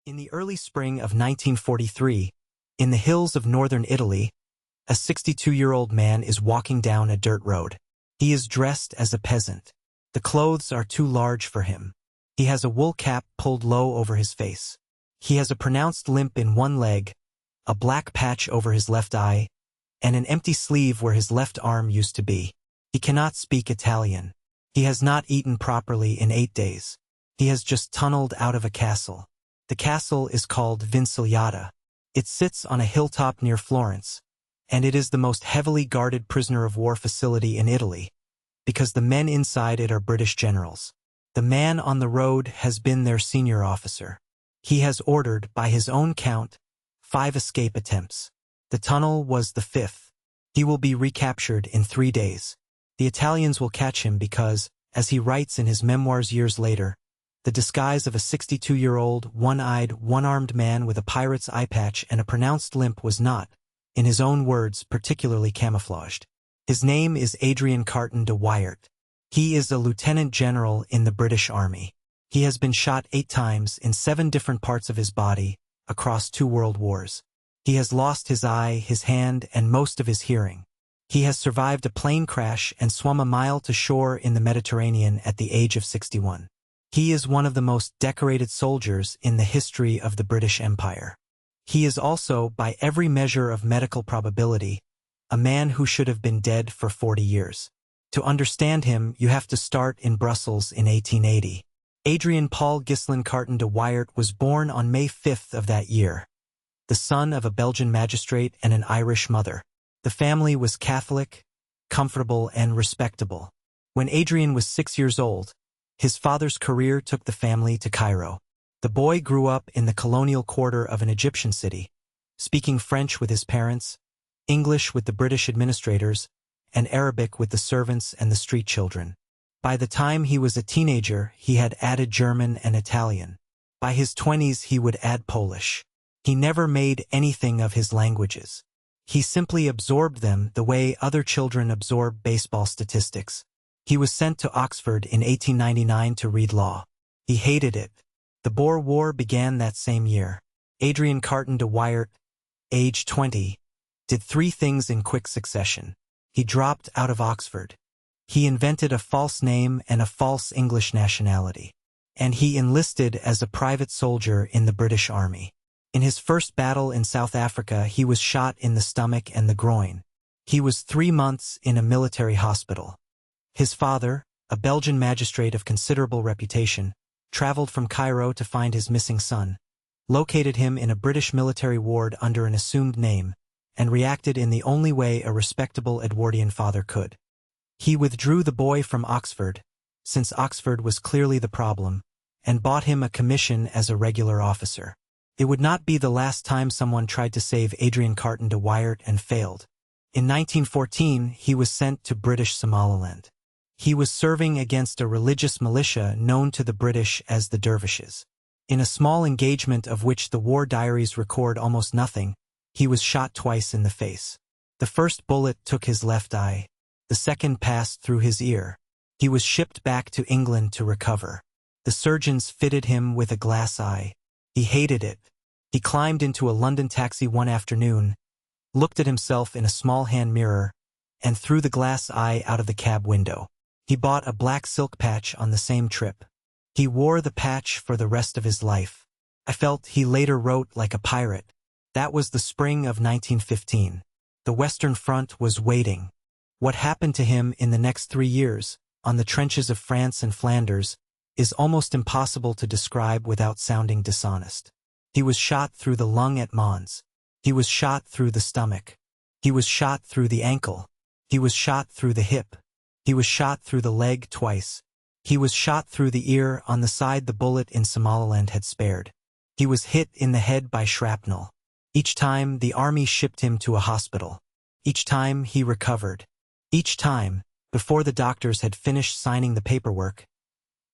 In the early spring of 1943, in the hills of northern Italy, a 62-year-old man is walking down a dirt road. He is dressed as a peasant. The clothes are too large for him. He has a wool cap pulled low over his face. He has a pronounced limp in one leg, a black patch over his left eye, and an empty sleeve where his left arm used to be. He cannot speak Italian. He has not eaten properly in 8 days. He has just tunneled out of a castle. The castle is called Vincigliata. It sits on a hilltop near Florence, and it is the most heavily guarded prisoner of war facility in Italy, because the men inside it are British generals. The man on the road has been their senior officer. He has ordered, by his own count, 5 escape attempts. The tunnel was the 5th. He will be recaptured in 3 days. The Italians will catch him because, as he writes in his memoirs years later, the disguise of a 62-year-old, one-eyed, one-armed man with a pirate's eye patch and a pronounced limp was not, in his own words, particularly camouflaged. His name is Adrian Carton de Wiart. He is a lieutenant general in the British Army. He has been shot 8 times in 7 different parts of his body, across 2 world wars. He has lost his eye, his hand, and most of his hearing. He has survived a plane crash and swum a mile to shore in the Mediterranean at the age of 61. He is one of the most decorated soldiers in the history of the British Empire. He is also, by every measure of medical probability, a man who should have been dead for 40 years. To understand him, you have to start in Brussels in 1880. Adrian Paul Ghislain Carton de Wiart was born on May 5th of that year, the son of a Belgian magistrate and an Irish mother. The family was Catholic, comfortable, and respectable. When Adrian was 6 years old, his father's career took the family to Cairo. The boy grew up in the colonial quarter of an Egyptian city, speaking French with his parents, English with the British administrators, and Arabic with the servants and the street children. By the time he was a teenager, he had added German and Italian. By his 20s, he would add Polish. He never made anything of his languages. He simply absorbed them the way other children absorb baseball statistics. He was sent to Oxford in 1899 to read law. He hated it. The Boer War began that same year. Adrian Carton de Wiart, age 20, did 3 things in quick succession. He dropped out of Oxford. He invented a false name and a false English nationality. And he enlisted as a private soldier in the British Army. In his first battle in South Africa, he was shot in the stomach and the groin. He was 3 months in a military hospital. His father, a Belgian magistrate of considerable reputation, traveled from Cairo to find his missing son, located him in a British military ward under an assumed name, and reacted in the only way a respectable Edwardian father could. He withdrew the boy from Oxford, since Oxford was clearly the problem, and bought him a commission as a regular officer. It would not be the last time someone tried to save Adrian Carton de Wiart and failed. In 1914, he was sent to British Somaliland. He was serving against a religious militia known to the British as the Dervishes. In a small engagement of which the war diaries record almost nothing, he was shot twice in the face. The first bullet took his left eye. The second passed through his ear. He was shipped back to England to recover. The surgeons fitted him with a glass eye. He hated it. He climbed into a London taxi one afternoon, looked at himself in a small hand mirror, and threw the glass eye out of the cab window. He bought a black silk patch on the same trip. He wore the patch for the rest of his life. I felt, he later wrote, like a pirate. That was the spring of 1915. The Western Front was waiting. What happened to him in the next 3 years, on the trenches of France and Flanders, is almost impossible to describe without sounding dishonest. He was shot through the lung at Mons. He was shot through the stomach. He was shot through the ankle. He was shot through the hip. He was shot through the leg twice. He was shot through the ear on the side the bullet in Somaliland had spared. He was hit in the head by shrapnel. Each time, the army shipped him to a hospital. Each time, he recovered. Each time, before the doctors had finished signing the paperwork,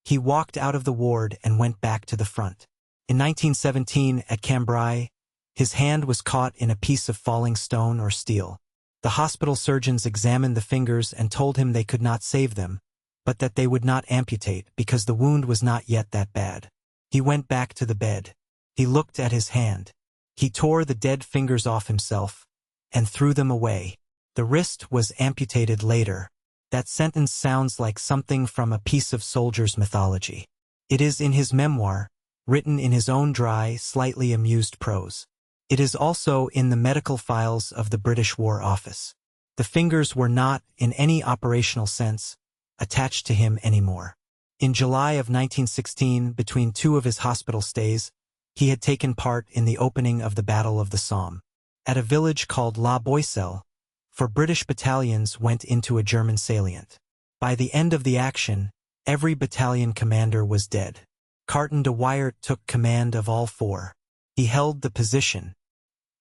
he walked out of the ward and went back to the front. In 1917, at Cambrai, his hand was caught in a piece of falling stone or steel. The hospital surgeons examined the fingers and told him they could not save them, but that they would not amputate because the wound was not yet that bad. He went back to the bed. He looked at his hand. He tore the dead fingers off himself and threw them away. The wrist was amputated later. That sentence sounds like something from a piece of soldier's mythology. It is in his memoir, written in his own dry, slightly amused prose. It is also in the medical files of the British War Office. The fingers were not, in any operational sense, attached to him anymore. In July of 1916, between two of his hospital stays, he had taken part in the opening of the Battle of the Somme. At a village called La Boisselle, for British battalions went into a German salient. By the end of the action, every battalion commander was dead. Carton de Wiart took command of all four. He held the position.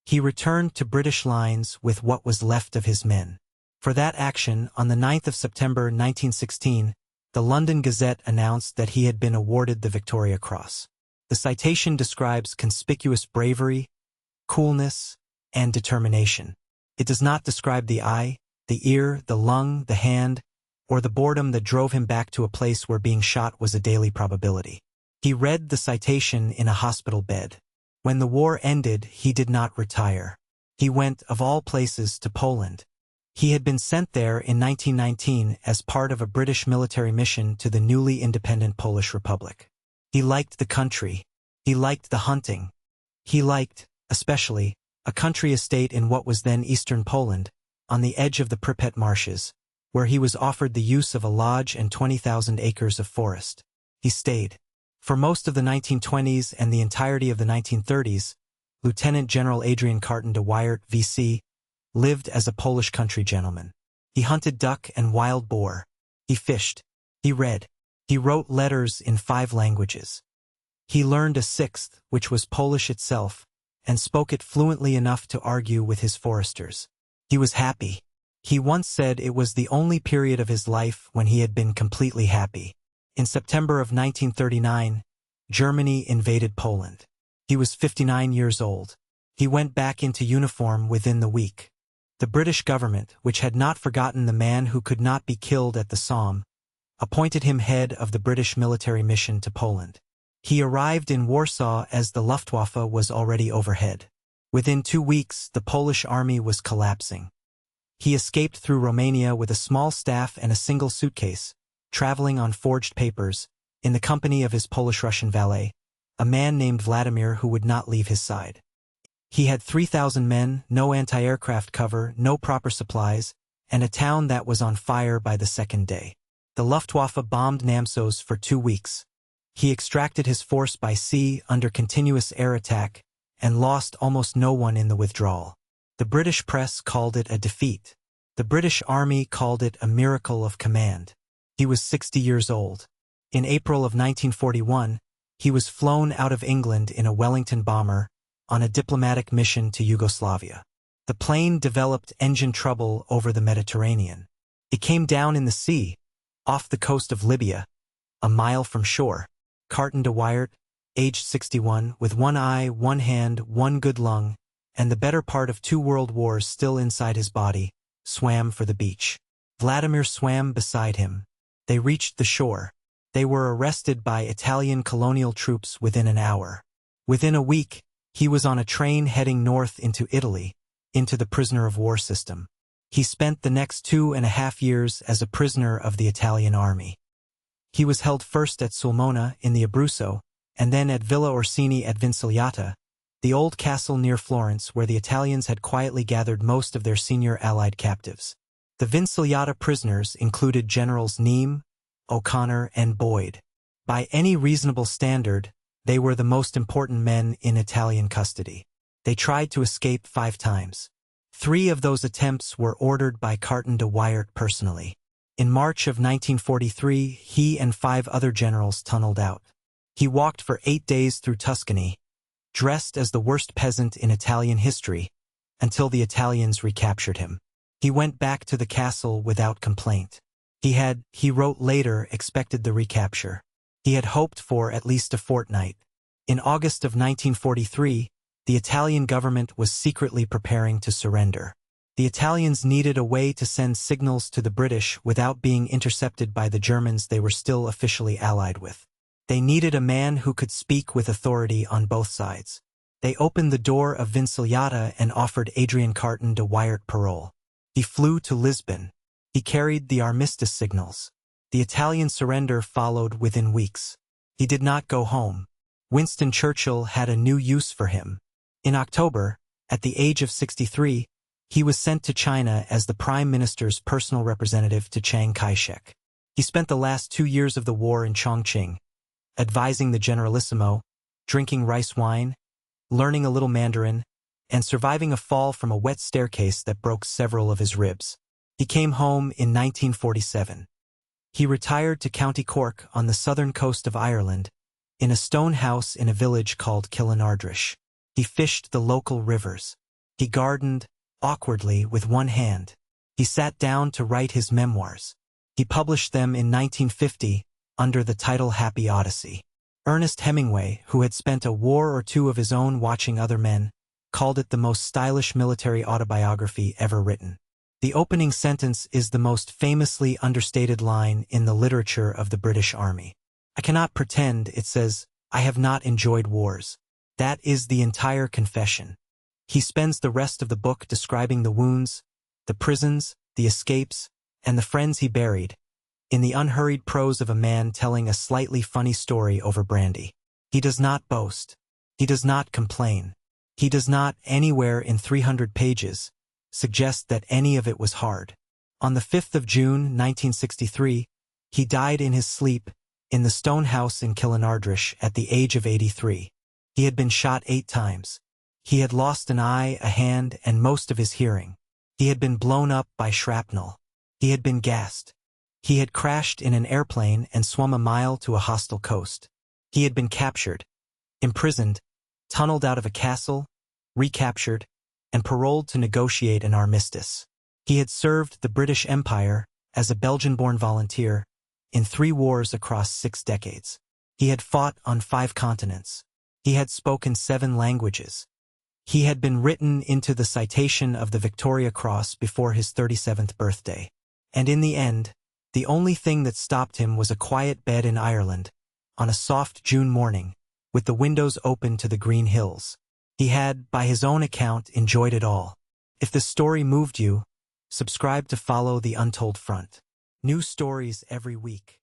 He returned to British lines with what was left of his men. For that action, on the 9th of September 1916, the London Gazette announced that he had been awarded the Victoria Cross. The citation describes conspicuous bravery, coolness, and determination. It does not describe the eye, the ear, the lung, the hand, or the boredom that drove him back to a place where being shot was a daily probability. He read the citation in a hospital bed. When the war ended, he did not retire. He went, of all places, to Poland. He had been sent there in 1919 as part of a British military mission to the newly independent Polish Republic. He liked the country. He liked the hunting. He liked, especially, a country estate in what was then eastern Poland, on the edge of the Pripet marshes, where he was offered the use of a lodge and 20,000 acres of forest. He stayed. For most of the 1920s and the entirety of the 1930s, Lieutenant General Adrian Carton de Wiart, V.C., lived as a Polish country gentleman. He hunted duck and wild boar. He fished. He read. He wrote letters in 5 languages. He learned a 6th, which was Polish itself, and spoke it fluently enough to argue with his foresters. He was happy. He once said it was the only period of his life when he had been completely happy. In September of 1939, Germany invaded Poland. He was 59 years old. He went back into uniform within the week. The British government, which had not forgotten the man who could not be killed at the Somme, appointed him head of the British military mission to Poland. He arrived in Warsaw as the Luftwaffe was already overhead. Within 2 weeks, the Polish army was collapsing. He escaped through Romania with a small staff and a single suitcase, traveling on forged papers, in the company of his Polish-Russian valet, a man named Vladimir who would not leave his side. He had 3,000 men, no anti-aircraft cover, no proper supplies, and a town that was on fire by the second day. The Luftwaffe bombed Namsos for 2 weeks. He extracted his force by sea under continuous air attack and lost almost no one in the withdrawal. The British press called it a defeat. The British Army called it a miracle of command. He was 60 years old. In April of 1941, he was flown out of England in a Wellington bomber on a diplomatic mission to Yugoslavia. The plane developed engine trouble over the Mediterranean. It came down in the sea, off the coast of Libya, a mile from shore. Carton de Wiart, aged 61, with 1 eye, 1 hand, 1 good lung, and the better part of 2 world wars still inside his body, swam for the beach. Vladimir swam beside him. They reached the shore. They were arrested by Italian colonial troops within an hour. Within a week, he was on a train heading north into Italy, into the prisoner of war system. He spent the next 2.5 years as a prisoner of the Italian army. He was held first at Sulmona in the Abruzzo, and then at Villa Orsini at Vincigliata, the old castle near Florence where the Italians had quietly gathered most of their senior Allied captives. The Vincigliata prisoners included Generals Neame, O'Connor, and Boyd. By any reasonable standard, they were the most important men in Italian custody. They tried to escape 5 times. 3 of those attempts were ordered by Carton de Wiart personally. In March of 1943, he and 5 other generals tunneled out. He walked for 8 days through Tuscany, dressed as the worst peasant in Italian history, until the Italians recaptured him. He went back to the castle without complaint. He wrote later, expected the recapture. He had hoped for at least a fortnight. In August of 1943, the Italian government was secretly preparing to surrender. The Italians needed a way to send signals to the British without being intercepted by the Germans they were still officially allied with. They needed a man who could speak with authority on both sides. They opened the door of Vincigliata and offered Adrian Carton de Wiart parole. He flew to Lisbon. He carried the armistice signals. The Italian surrender followed within weeks. He did not go home. Winston Churchill had a new use for him. In October, at the age of 63, he was sent to China as the Prime Minister's personal representative to Chiang Kai-shek. He spent the last 2 years of the war in Chongqing, advising the Generalissimo, drinking rice wine, learning a little Mandarin, and surviving a fall from a wet staircase that broke several of his ribs. He came home in 1947. He retired to County Cork on the southern coast of Ireland, in a stone house in a village called Killinardrish. He fished the local rivers. He gardened, awkwardly, with one hand. He sat down to write his memoirs. He published them in 1950 under the title Happy Odyssey. Ernest Hemingway, who had spent a war or two of his own watching other men, called it the most stylish military autobiography ever written. The opening sentence is the most famously understated line in the literature of the British Army. I cannot pretend, it says, I have not enjoyed wars. That is the entire confession. He spends the rest of the book describing the wounds, the prisons, the escapes, and the friends he buried, in the unhurried prose of a man telling a slightly funny story over brandy. He does not boast. He does not complain. He does not, anywhere in 300 pages, suggest that any of it was hard. On the 5th of June, 1963, he died in his sleep in the stone house in Killinardrish at the age of 83. He had been shot 8 times. He had lost an eye, a hand, and most of his hearing. He had been blown up by shrapnel. He had been gassed. He had crashed in an airplane and swum a mile to a hostile coast. He had been captured, imprisoned, tunneled out of a castle, recaptured, and paroled to negotiate an armistice. He had served the British Empire as a Belgian-born volunteer in 3 wars across 6 decades. He had fought on 5 continents. He had spoken 7 languages. He had been written into the citation of the Victoria Cross before his 37th birthday. And in the end, the only thing that stopped him was a quiet bed in Ireland, on a soft June morning, with the windows open to the green hills. He had, by his own account, enjoyed it all. If this story moved you, subscribe to follow the Untold Front. New stories every week.